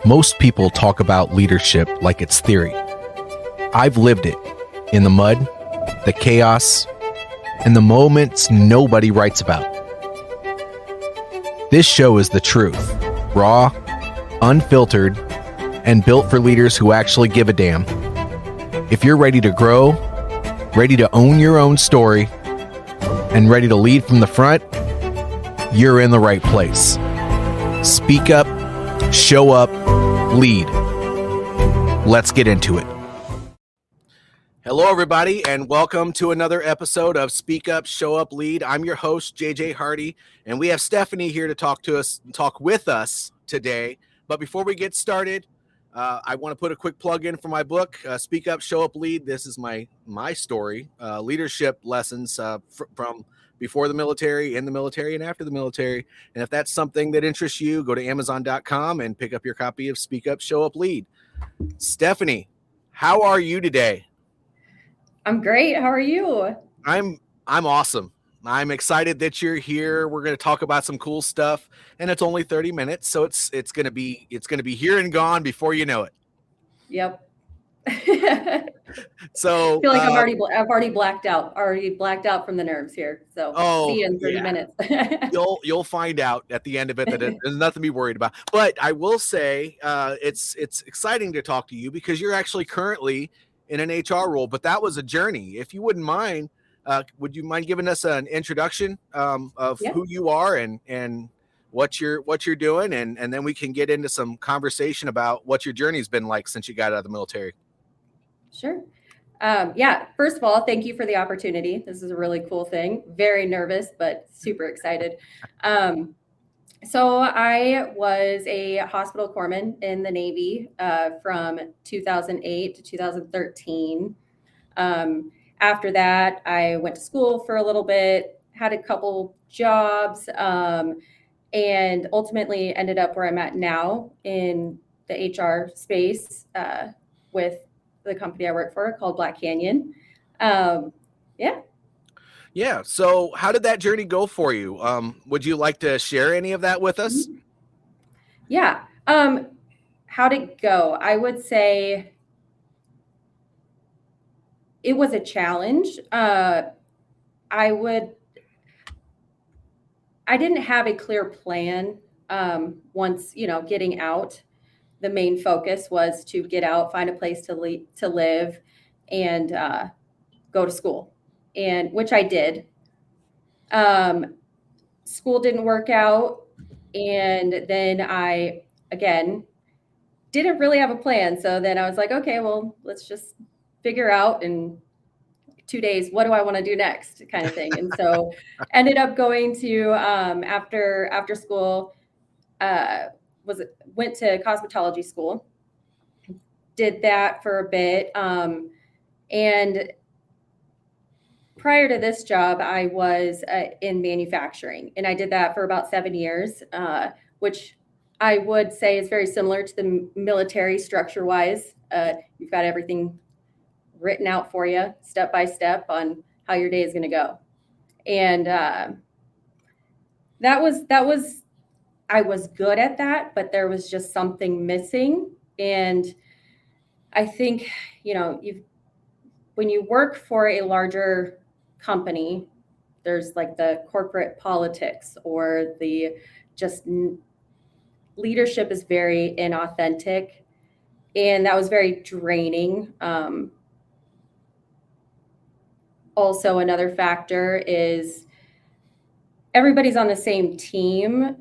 Most people talk about leadership like it's theory. I've lived it in the mud, the chaos, and the moments nobody writes about. This show is the truth, raw, unfiltered, and built for leaders who actually give a damn. If you're ready to grow, ready to own your own story, and ready to lead from the front, you're in the right place. Speak up, show up, lead. Let's get into it. Hello, everybody, and welcome to another episode of Speak Up, Show Up, Lead. I'm your host, JJ Hardy, and we have Stephanie here to talk with us today. But before we get started, I want to put a quick plug in for my book, Speak Up, Show Up, Lead. This is my story, leadership lessons from before the military, in the military, and after the military. And if that's something that interests you, go to Amazon.com and pick up your copy of Speak Up, Show Up, Lead. Stephanie, how are you today? I'm great. How are you? I'm awesome. I'm excited that you're here. We're going to talk about some cool stuff, and it's only 30 minutes, so it's going to be here and gone before you know it. Yep. So I feel like I've already blacked out from the nerves here. So see you in 30 minutes. You'll find out at the end of it that there's nothing to be worried about. But I will say it's exciting to talk to you because you're actually currently in an HR role, but that was a journey. If you wouldn't mind, would you mind giving us an introduction of who you are and what you're doing, and then we can get into some conversation about what your journey's been like since you got out of the military. Sure. First of all, thank you for the opportunity. This is a really cool thing. Very nervous, but super excited. So I was a hospital corpsman in the Navy from 2008 to 2013. After that, I went to school for a little bit, had a couple jobs, and ultimately ended up where I'm at now in the HR space with the company I work for called Black Kanyon. Yeah. So how did that journey go for you? Would you like to share any of that with us? Yeah. How'd it go? I would say it was a challenge. I didn't have a clear plan once, getting out. The main focus was to get out, find a place to live, and go to school, and which I did. School didn't work out, and then I, again, didn't really have a plan. So then I was like, okay, well, let's just figure out in 2 days, what do I want to do next, kind of thing. And so ended up going to, after school, went to cosmetology school, did that for a bit. And prior to this job, I was in manufacturing, and I did that for about 7 years, which I would say is very similar to the military structure wise. You've got everything written out for you step by step on how your day is going to go. And that was I was good at that, but there was just something missing. And I think, when you work for a larger company, there's like the corporate politics or the just leadership is very inauthentic. And that was very draining. Also, another factor is everybody's on the same team,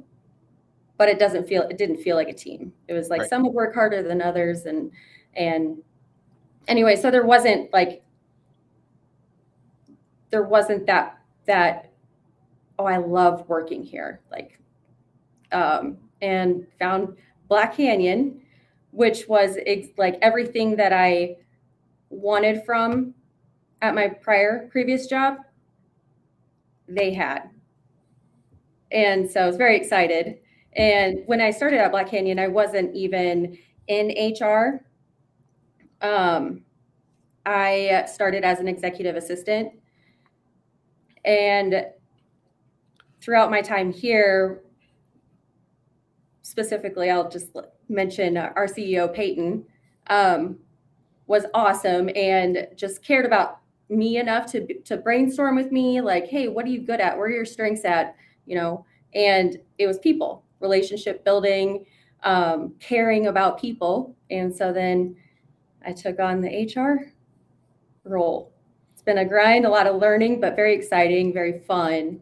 but it didn't feel like a team. It was like Right. Some would work harder than others. And anyway, so there wasn't that, oh, I love working here. And found Black Kanyon, which was like everything that I wanted from at my previous job, they had. And so I was very excited. And when I started at Black Kanyon, I wasn't even in HR. I started as an executive assistant. And throughout my time here, specifically, I'll just mention our CEO, Peyton, was awesome and just cared about me enough to brainstorm with me, like, hey, what are you good at? Where are your strengths at? And it was people, relationship building, caring about people. And so then I took on the HR role. It's been a grind, a lot of learning, but very exciting, very fun.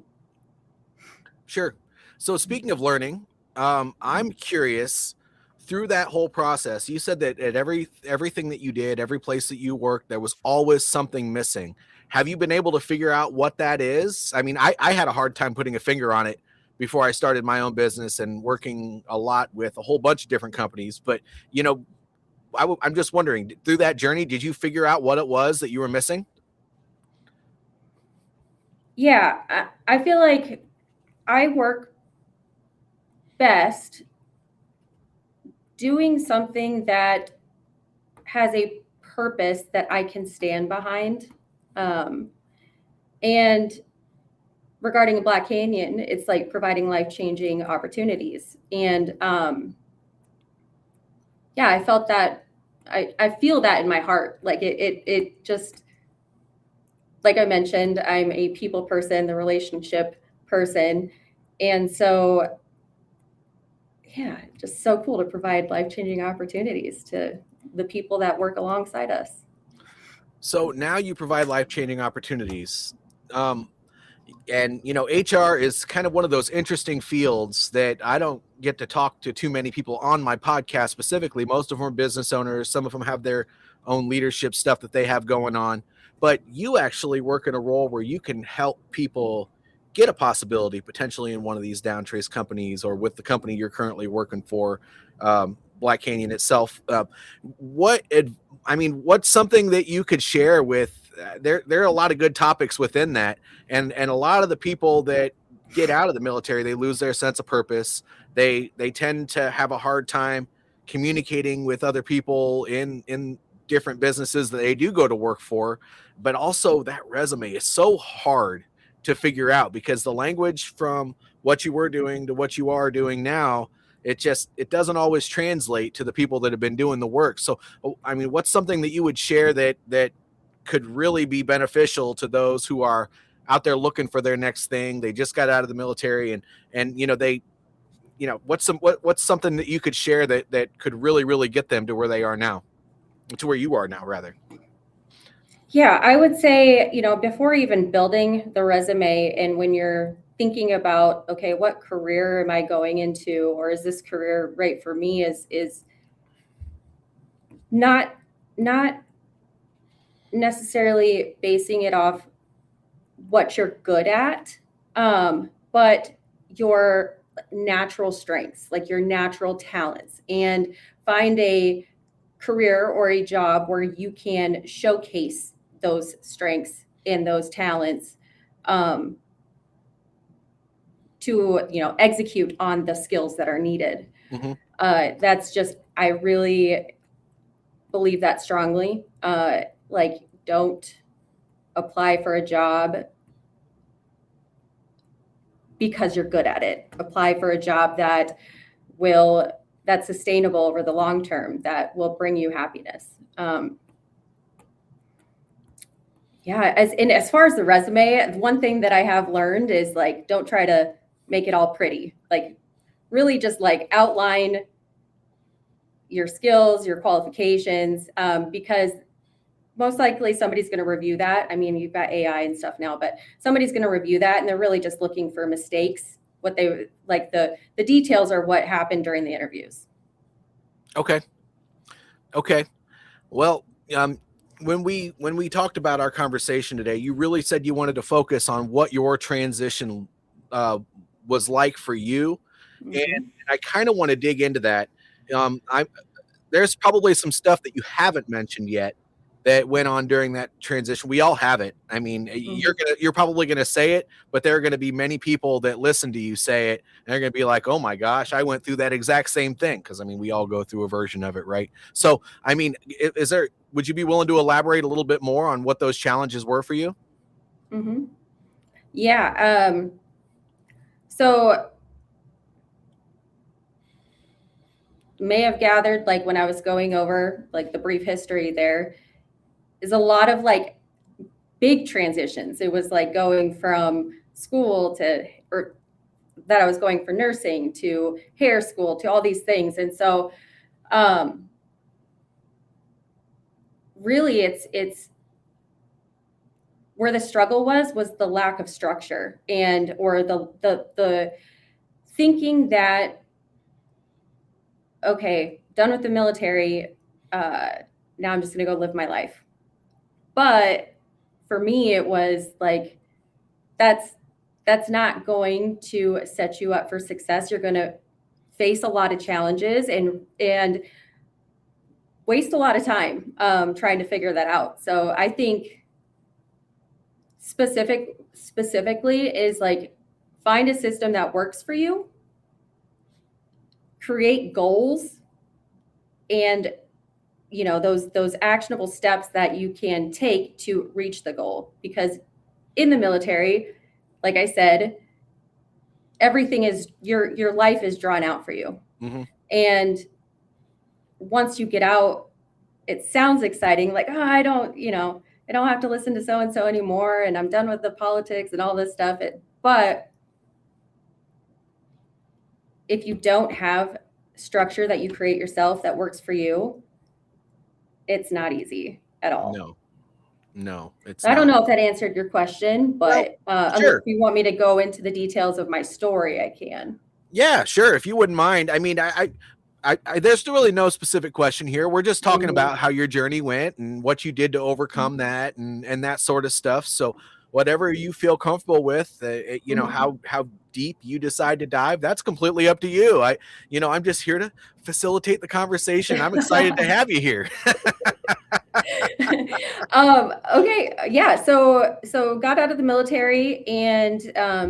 Sure. So speaking of learning, I'm curious, through that whole process, you said that at everything that you did, every place that you worked, there was always something missing. Have you been able to figure out what that is? I mean, I had a hard time putting a finger on it before I started my own business and working a lot with a whole bunch of different companies. But, I'm just wondering, through that journey, did you figure out what it was that you were missing? Yeah, I feel like I work best doing something that has a purpose that I can stand behind. And regarding Black Kanyon, it's like providing life-changing opportunities. And yeah, I felt that. I feel that in my heart. Like it just, like I mentioned, I'm a people person, the relationship person. And so, yeah, just so cool to provide life-changing opportunities to the people that work alongside us. So now you provide life-changing opportunities. And HR is kind of one of those interesting fields that I don't get to talk to too many people on my podcast specifically. Most of them are business owners. Some of them have their own leadership stuff that they have going on. But you actually work in a role where you can help people get a possibility potentially in one of these down trace companies or with the company you're currently working for, Black Kanyon itself. What's something that you could share with? There are a lot of good topics within that, and a lot of the people that get out of the military, they lose their sense of purpose. They tend to have a hard time communicating with other people in different businesses that they do go to work for. But also that resume is so hard to figure out because the language from what you were doing to what you are doing now, it doesn't always translate to the people that have been doing the work. So I mean, what's something that you would share that could really be beneficial to those who are out there looking for their next thing? They just got out of the military and what's something that you could share that could really get them to where they are now, to where you are now rather? Yeah, I would say, before even building the resume and when you're thinking about, okay, what career am I going into, or is this career right for me, is not necessarily basing it off what you're good at, but your natural strengths, like your natural talents, and find a career or a job where you can showcase those strengths and those talents, to execute on the skills that are needed. Mm-hmm. That's just, I really believe that strongly. Like, don't apply for a job because you're good at it. Apply for a job that's sustainable over the long term, that will bring you happiness. As far as the resume, one thing that I have learned is, like, don't try to make it all pretty. Like, really just like outline your skills, your qualifications, because most likely somebody's going to review that. I mean, you've got AI and stuff now, but somebody's going to review that, and they're really just looking for mistakes. What they like, the details are what happened during the interviews. Okay. Well, when we talked about our conversation today, you really said you wanted to focus on what your transition was like for you, Mm-hmm. and I kind of want to dig into that. There's probably some stuff that you haven't mentioned yet that went on during that transition. We all have it. I mean, Mm-hmm. you're probably gonna say it, but there are gonna be many people that listen to you say it, and they're gonna be like, "Oh my gosh, I went through that exact same thing." Because I mean, we all go through a version of it, right? So, I mean, would you be willing to elaborate a little bit more on what those challenges were for you? Mm-hmm. Yeah. So may have gathered, like when I was going over like the brief history, there is a lot of like big transitions. It was like going from school to, or that I was going for nursing to hair school to all these things. And so really it's where the struggle was the lack of structure, and or the thinking that, okay, done with the military, now I'm just going to go live my life. But for me, it was like, that's not going to set you up for success. You're going to face a lot of challenges and waste a lot of time trying to figure that out. So I think specifically is like, find a system that works for you, create goals, and those actionable steps that you can take to reach the goal. Because in the military, like I said, everything is, your life is drawn out for you. Mm-hmm. And once you get out, it sounds exciting, like, oh, I don't have to listen to so-and-so anymore, and I'm done with the politics and all this stuff. But if you don't have structure that you create yourself that works for you, it's not easy at all. No, it's I don't know if that answered your question, but sure. If you want me to go into the details of my story, I can. Yeah, sure. If you wouldn't mind. I mean, I there's really no specific question here. We're just talking about how your journey went and what you did to overcome that and that sort of stuff. So whatever you feel comfortable with, how deep you decide to dive, that's completely up to you. I'm just here to facilitate the conversation. I'm excited to have you here. Okay. Yeah. So got out of the military and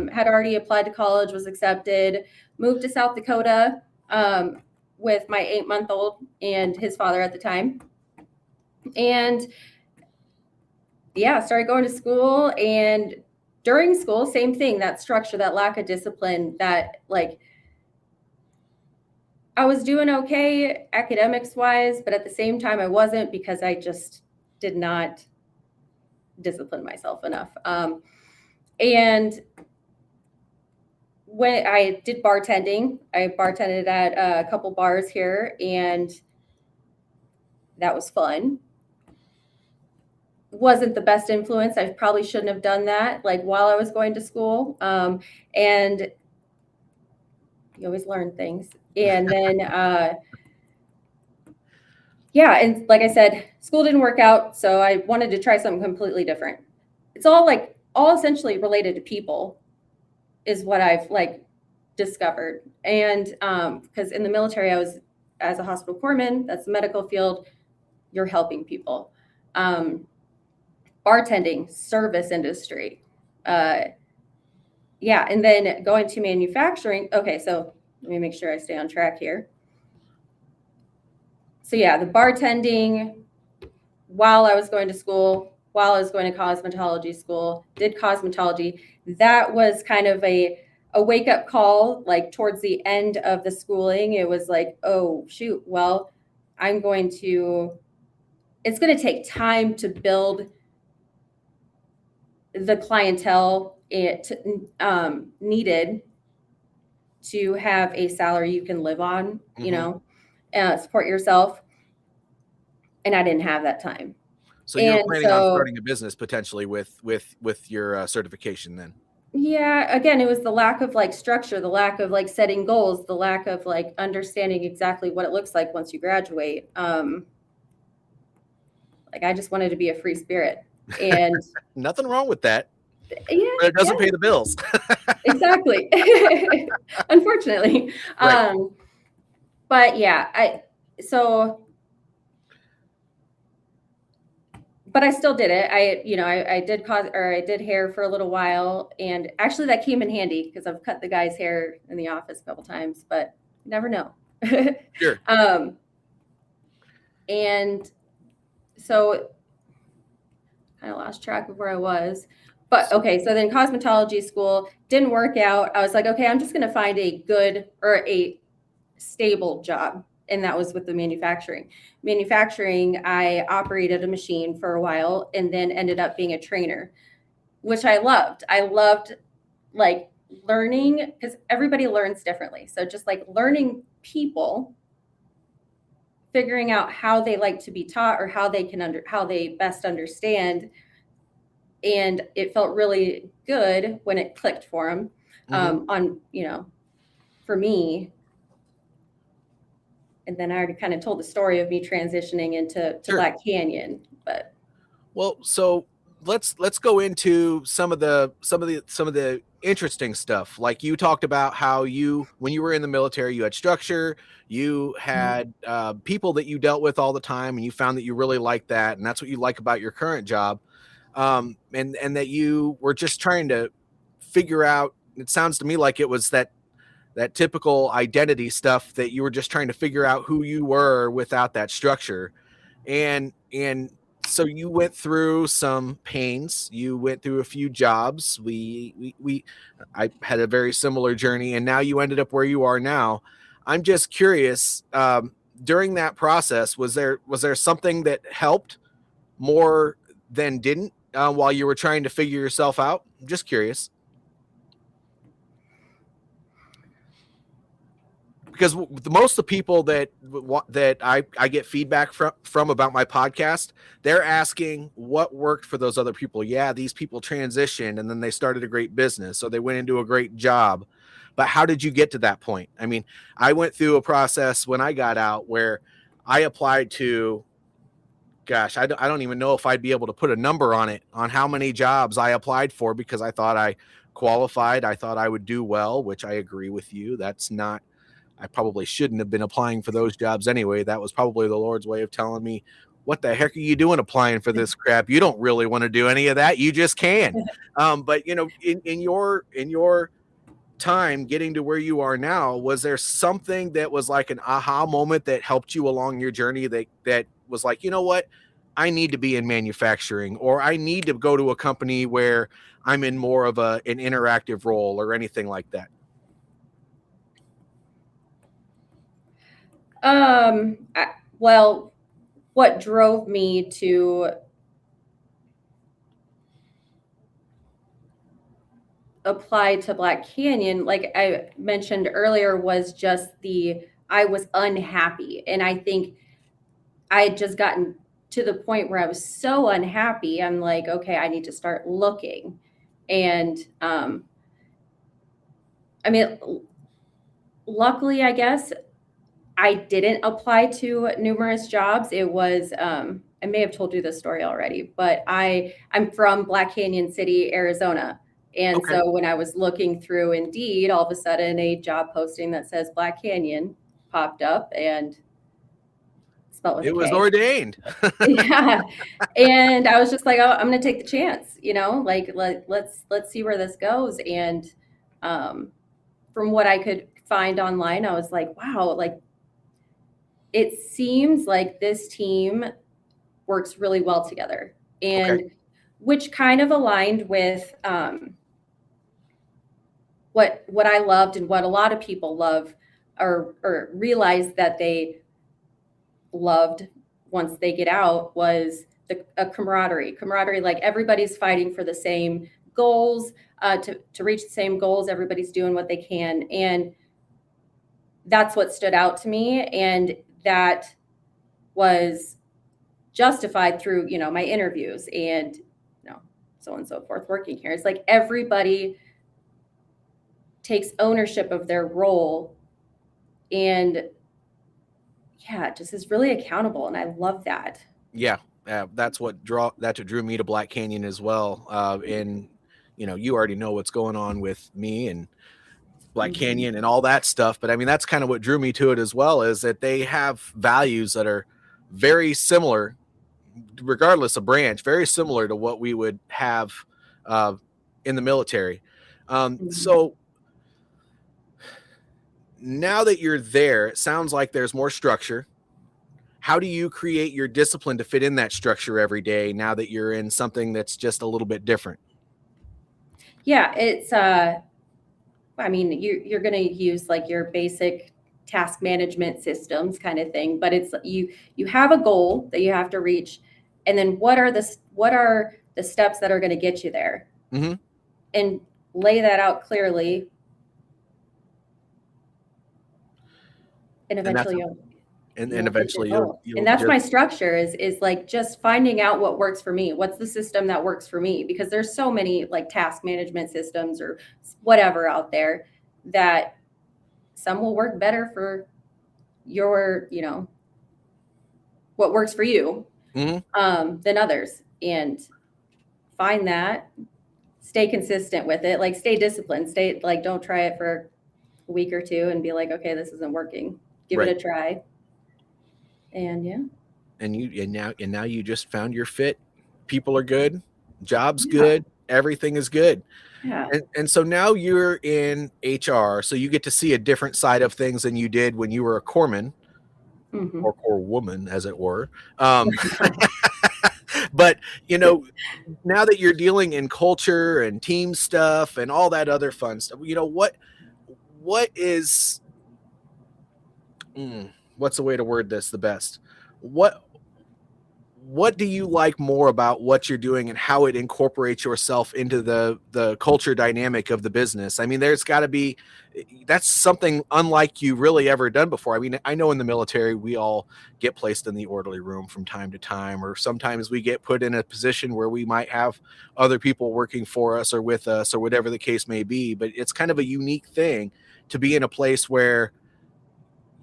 had already applied to college, was accepted, moved to South Dakota with my 8-month-old and his father at the time. And yeah, started going to school, and during school, same thing, that structure, that lack of discipline, that like, I was doing okay academics wise, but at the same time I wasn't, because I just did not discipline myself enough. And when I did bartending, I bartended at a couple bars here, and that was fun. Wasn't the best influence. I probably shouldn't have done that, like while I was going to school. And you always learn things. And then, yeah. And like I said, school didn't work out. So I wanted to try something completely different. It's all essentially related to people is what I've like discovered. And because in the military, I was as a hospital corpsman, that's the medical field, you're helping people. Bartending, service industry. Yeah. And then going to manufacturing. Okay. So let me make sure I stay on track here. So yeah, the bartending while I was going to school, while I was going to cosmetology school, did cosmetology. That was kind of a wake-up call, like towards the end of the schooling. It was like, oh, shoot, well, it's going to take time to build the clientele needed to have a salary you can live on, support yourself. And I didn't have that time. So you're planning on starting a business potentially with your certification then? Yeah. Again, it was the lack of like structure, the lack of like setting goals, the lack of like understanding exactly what it looks like once you graduate. Like I just wanted to be a free spirit, and nothing wrong with that. Yeah, but it doesn't pay the bills. Exactly. Unfortunately. Right. But yeah, but I still did it. I did hair for a little while, and actually that came in handy because I've cut the guy's hair in the office a couple times, but you never know. Sure. And so kind of lost track of where I was. But okay, so then cosmetology school didn't work out. I was like, okay, I'm just going to find a good or a stable job. and that was with the manufacturing. I operated a machine for a while and then ended up being a trainer, which I loved. Like learning, because everybody learns differently. So just like learning people, figuring out how they like to be taught or how they best understand. And it felt really good when it clicked for them. For me. And then I already kind of told the story of me transitioning into Black Kanyon, but well, so let's go into some of the interesting stuff. Like you talked about how when you were in the military, you had structure, you had people that you dealt with all the time, and you found that you really liked that, and that's what you like about your current job, and that you were just trying to figure out. It sounds to me like it was that typical identity stuff that you were just trying to figure out who you were without that structure. And so you went through some pains, you went through a few jobs. I had a very similar journey, and now you ended up where you are now. I'm just curious, during that process, was there something that helped more than didn't, while you were trying to figure yourself out? I'm just curious. Because most of the people that I get feedback from about my podcast, they're asking what worked for those other people. Yeah, these people transitioned and then they started a great business, so they went into a great job. But how did you get to that point? I mean, I went through a process when I got out where I applied to, gosh, I don't even know if I'd be able to put a number on it, on how many jobs I applied for, because I thought I qualified. I thought I would do well, which I agree with you. I probably shouldn't have been applying for those jobs anyway. That was probably the Lord's way of telling me, what the heck are you doing applying for this crap? You don't really want to do any of that. You just can. But in your time getting to where you are now, was there something that was like an aha moment that helped you along your journey that was like, you know what, I need to be in manufacturing, or I need to go to a company where I'm in more of an interactive role, or anything like that? Well, what drove me to apply to Black Kanyon, like I mentioned earlier, was just I was unhappy. And I think I had just gotten to the point where I was so unhappy. I'm like, okay, I need to start looking. And luckily, I guess, I didn't apply to numerous jobs. It was, I may have told you this story already, but I'm from Black Kanyon City, Arizona. And Okay. so when I was looking through Indeed, all of a sudden a job posting that says Black Kanyon popped up, and spelled with It a was K. ordained. Yeah. And I was just like, oh, I'm going to take the chance, like let's see where this goes. And from what I could find online, I was like, wow, like it seems like this team works really well together, and Okay. which kind of aligned with what I loved, and what a lot of people love, or realize that they loved once they get out, was a camaraderie. Like everybody's fighting for the same goals, to reach the same goals. Everybody's doing what they can, and that's what stood out to me, and that was justified through my interviews and so on and so forth. Working here, it's like everybody takes ownership of their role, and yeah, it just is really accountable, and I love that. Yeah, that's what drew me to Black Kanyon as well. And you already know what's going on with me and Black Kanyon and all that stuff. But I mean, that's kind of what drew me to it as well, is that they have values that are very similar, regardless of branch, very similar to what we would have in the military. So now that you're there, it sounds like there's more structure. How do you create your discipline to fit in that structure every day now that you're in something that's just a little bit different? Yeah, it's you're going to use like your basic task management systems kind of thing, but it's you have a goal that you have to reach, and then what are the steps that are going to get you there, Mm-hmm. and lay that out clearly, and eventually And you'll get your eventually goal. you'll And that's just my structure is like just finding out what works for me. What's the system that works for me? Because there's so many like task management systems or whatever out there that some will work better for your, what works for you than others. And find that, stay consistent with it, like stay disciplined, don't try it for a week or two and be like, okay, this isn't working. Give right. it a try. And yeah. And now you just found your fit. People are good, job's Yeah. good, everything is good. Yeah. And so now you're in HR, so you get to see a different side of things than you did when you were a corpsman or woman, as it were. But now that you're dealing in culture and team stuff and all that other fun stuff, what is what's the way to word this the best? What do you like more about what you're doing and how it incorporates yourself into the culture dynamic of the business? I mean, there's got to be, that's something unlike you really ever done before. I mean, I know in the military, we all get placed in the orderly room from time to time, or sometimes we get put in a position where we might have other people working for us or with us or whatever the case may be. But it's kind of a unique thing to be in a place where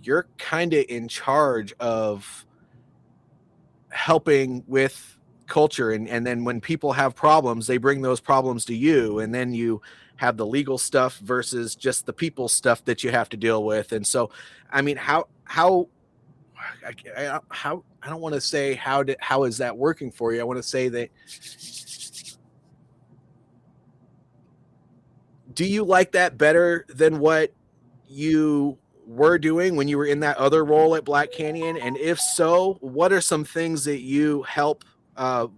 you're kind of in charge of helping with culture, and then when people have problems, they bring those problems to you, and then you have the legal stuff versus just the people stuff that you have to deal with. And so, I mean, how I don't want to say how is that working for you. I want to say that, do you like that better than what you were doing when you were in that other role at Black Kanyon? And if so, what are some things that you help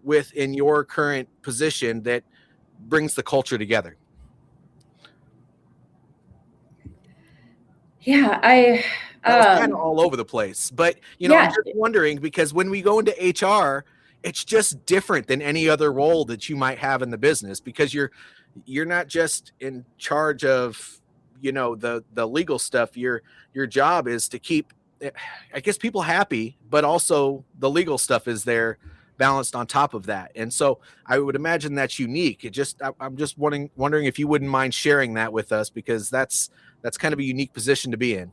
with in your current position that brings the culture together? Yeah, That was kind of all over the place, but I'm just wondering, because when we go into HR, it's just different than any other role that you might have in the business, because you're not just in charge of the legal stuff. Your job is to keep, I guess, people happy, but also the legal stuff is there balanced on top of that. And so I would imagine that's unique. I'm just wondering if you wouldn't mind sharing that with us, because that's kind of a unique position to be in.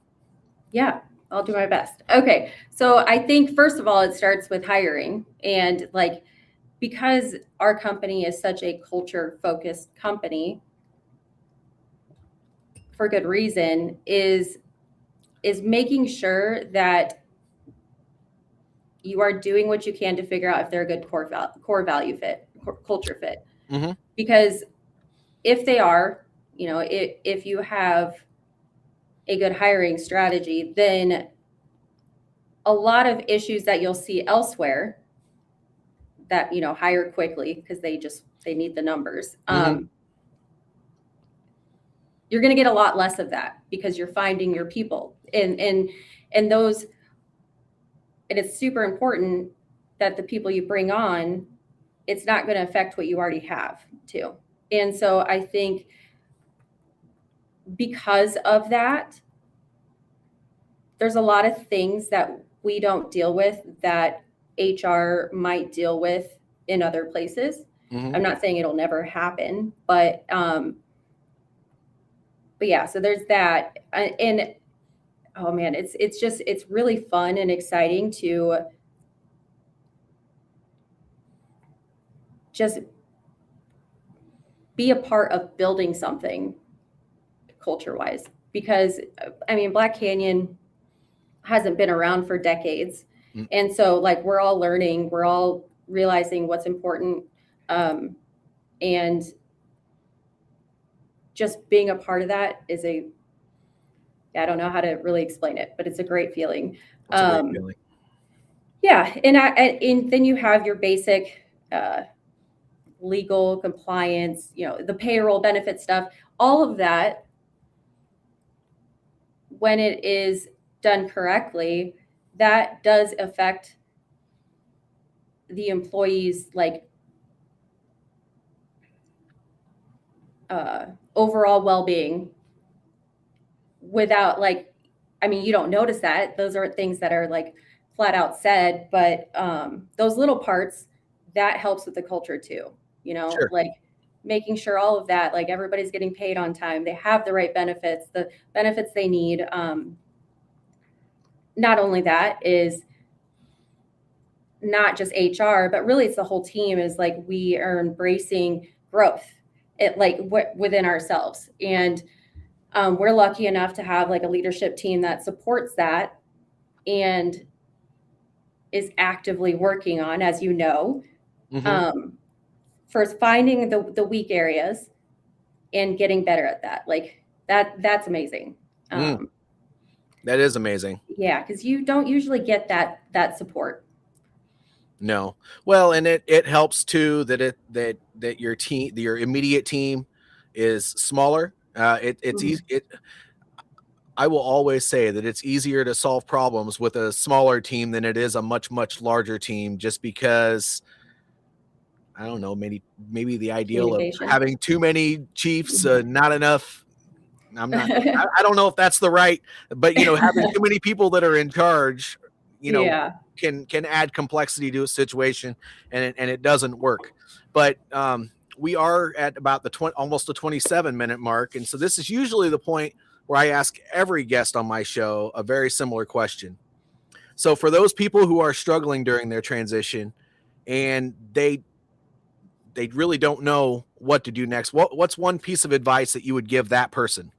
Yeah, I'll do my best. Okay. So I think first of all, it starts with hiring, and like, because our company is such a culture focused company, for good reason, is making sure that you are doing what you can to figure out if they're a good core value fit, culture fit. Mm-hmm. Because if they are, if you have a good hiring strategy, then a lot of issues that you'll see elsewhere that, hire quickly because they need the numbers. You're going to get a lot less of that because you're finding your people and those, and it's super important that the people you bring on, it's not going to affect what you already have too. And so I think because of that, there's a lot of things that we don't deal with that HR might deal with in other places. I'm not saying it'll never happen, but yeah, so there's that. And oh man, it's really fun and exciting to just be a part of building something culture-wise. Because I mean, Black Kanyon hasn't been around for decades. And so like, we're all learning, we're all realizing what's important. And just being a part of that is I don't know how to really explain it, but it's a great feeling. It's a great feeling. Yeah. And then you have your basic legal compliance, the payroll benefit stuff, all of that. When it is done correctly, that does affect the employees' like overall well-being without like, I mean, you don't notice that. Those aren't things that are like flat out said, but those little parts, that helps with the culture too, you know, Sure. like making sure all of that, like everybody's getting paid on time, they have the right benefits, the benefits they need. Not only that is not just HR, but really it's the whole team, is like we are embracing growth within ourselves. And we're lucky enough to have like a leadership team that supports that and is actively working on, as you know, first finding the weak areas and getting better at that. Like that's amazing. That is amazing. Yeah, because you don't usually get that support. No. Well, and it helps too that your team, your immediate team, is smaller. It's easy. I will always say that it's easier to solve problems with a smaller team than it is a much larger team, just because I don't know, maybe the ideal of having too many chiefs, not enough. I don't know if that's the right, but having too many people that are in charge, can add complexity to a situation, and it doesn't work. But we are at about almost the 27-minute mark, and so this is usually the point where I ask every guest on my show a very similar question. So for those people who are struggling during their transition and they really don't know what to do next, what's one piece of advice that you would give that person?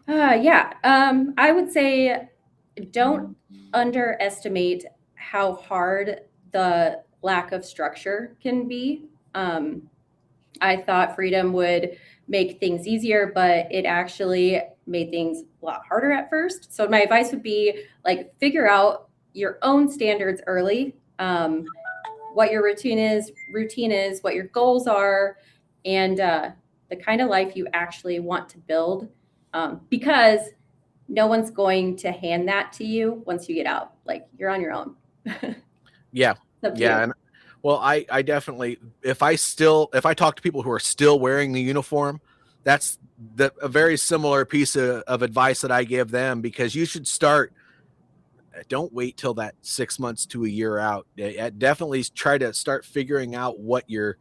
I would say don't underestimate how hard the lack of structure can be. I thought freedom would make things easier, but it actually made things a lot harder at first. So my advice would be like figure out your own standards early, what your routine is, what your goals are, and the kind of life you actually want to build, because no one's going to hand that to you once you get out. Like you're on your own. Yeah. And well, I definitely, if I talk to people who are still wearing the uniform, that's a very similar piece of advice that I give them, because you should start. Don't wait till that 6 months to a year out. Definitely try to start figuring out what you're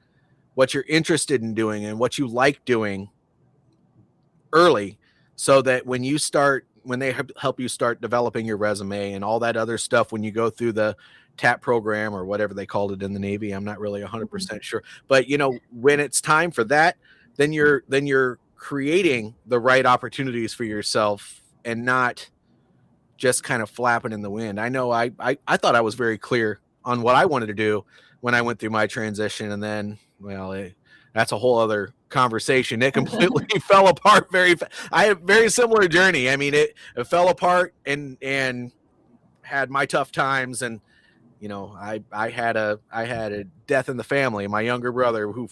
interested in doing and what you like doing early, so that when they help you start developing your resume and all that other stuff, when you go through the TAP program or whatever they called it in the Navy, I'm not really 100% sure, but when it's time for that, then you're creating the right opportunities for yourself and not just kind of flapping in the wind. I know I thought I was very clear on what I wanted to do when I went through my transition, and then, well, that's a whole other conversation. It completely fell apart I had a very similar journey. I mean, it fell apart and had my tough times, and I had a death in the family. My younger brother, who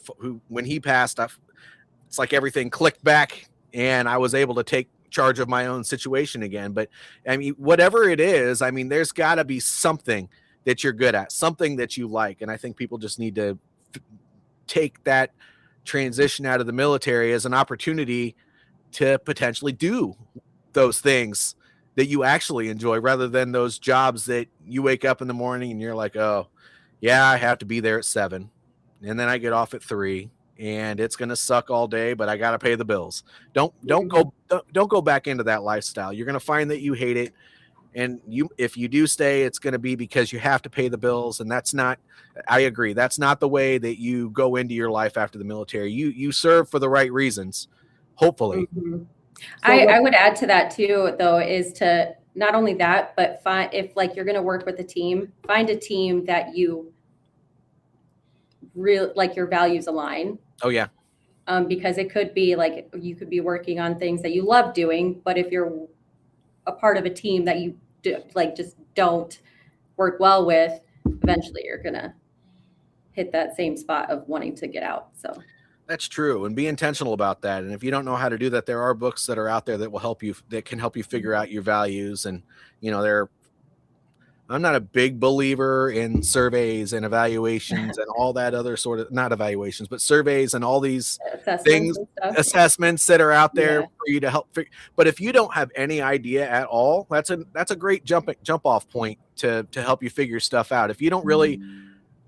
when he passed, it's like everything clicked back, and I was able to take charge of my own situation again. But I mean, whatever it is, I mean, there's got to be something that you're good at, something that you like, and I think people just need to take that transition out of the military as an opportunity to potentially do those things that you actually enjoy, rather than those jobs that you wake up in the morning and you're like, oh yeah, I have to be there at 7 and then I get off at 3 and it's going to suck all day, but I got to pay the bills. Don't go back into that lifestyle. You're going to find that you hate it. And if you do stay, it's going to be because you have to pay the bills. And I agree. That's not the way that you go into your life after the military. You serve for the right reasons, hopefully. Mm-hmm. I would add to that too, though, is to not only that, but if like you're going to work with a team, find a team that you really like, your values align. Oh yeah. Because it could be like you could be working on things that you love doing, but if you're a part of a team that you just don't work well with, eventually you're gonna hit that same spot of wanting to get out. So That's true. And be intentional about that. And if you don't know how to do that, there are books that are out there that will help you, that can help you figure out your values. And, I'm not a big believer in surveys and evaluations and all that other sort of, not evaluations, but surveys and all these Assessments things, and stuff. assessments that are out there Yeah. for you to help figure. But if you don't have any idea at all, that's a great jump off point to help you figure stuff out. If you don't really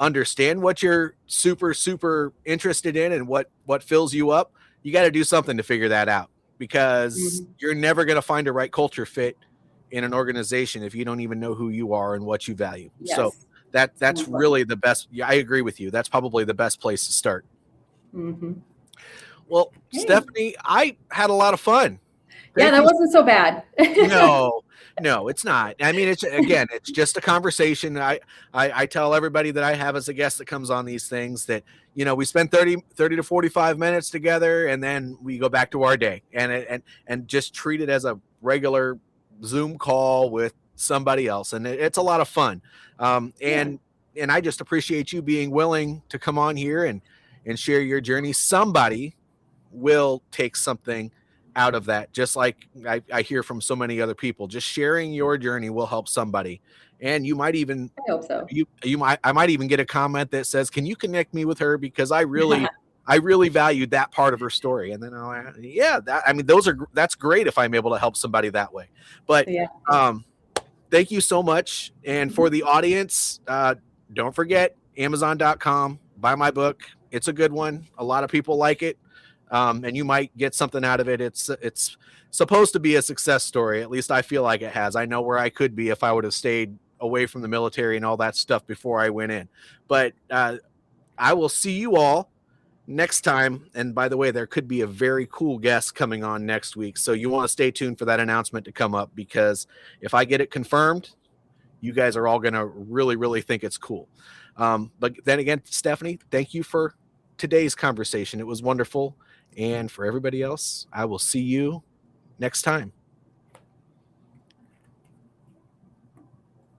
understand what you're super interested in and what fills you up, you got to do something to figure that out, because you're never going to find a right culture fit in an organization if you don't even know who you are and what you value. Yes. So that's really the best. Yeah, I agree with you. That's probably the best place to start. Well, Hey. Stephanie, I had a lot of fun. Yeah, that wasn't so bad. No, it's not. I mean, it's just a conversation. I tell everybody that I have as a guest that comes on these things that, we spend 30 to 45 minutes together, and then we go back to our day, and just treat it as a regular Zoom call with somebody else. And it's a lot of fun. And I just appreciate you being willing to come on here and share your journey. Somebody will take something out of that, just like I hear from so many other people. Just sharing your journey will help somebody, and you might even, I hope so. I might even get a comment that says, "Can you connect me with her, because I really valued that part of her story." And then that's great if I'm able to help somebody that way. But thank you so much. And for the audience, don't forget Amazon.com. Buy my book. It's a good one. A lot of people like it. And you might get something out of it. It's supposed to be a success story. At least I feel like it has. I know where I could be if I would have stayed away from the military and all that stuff before I went in. But I will see you all next time. And by the way, there could be a very cool guest coming on next week. So you want to stay tuned for that announcement to come up, because if I get it confirmed, you guys are all going to really, really think it's cool. But then again, Stephanie, thank you for today's conversation. It was wonderful. And for everybody else, I will see you next time.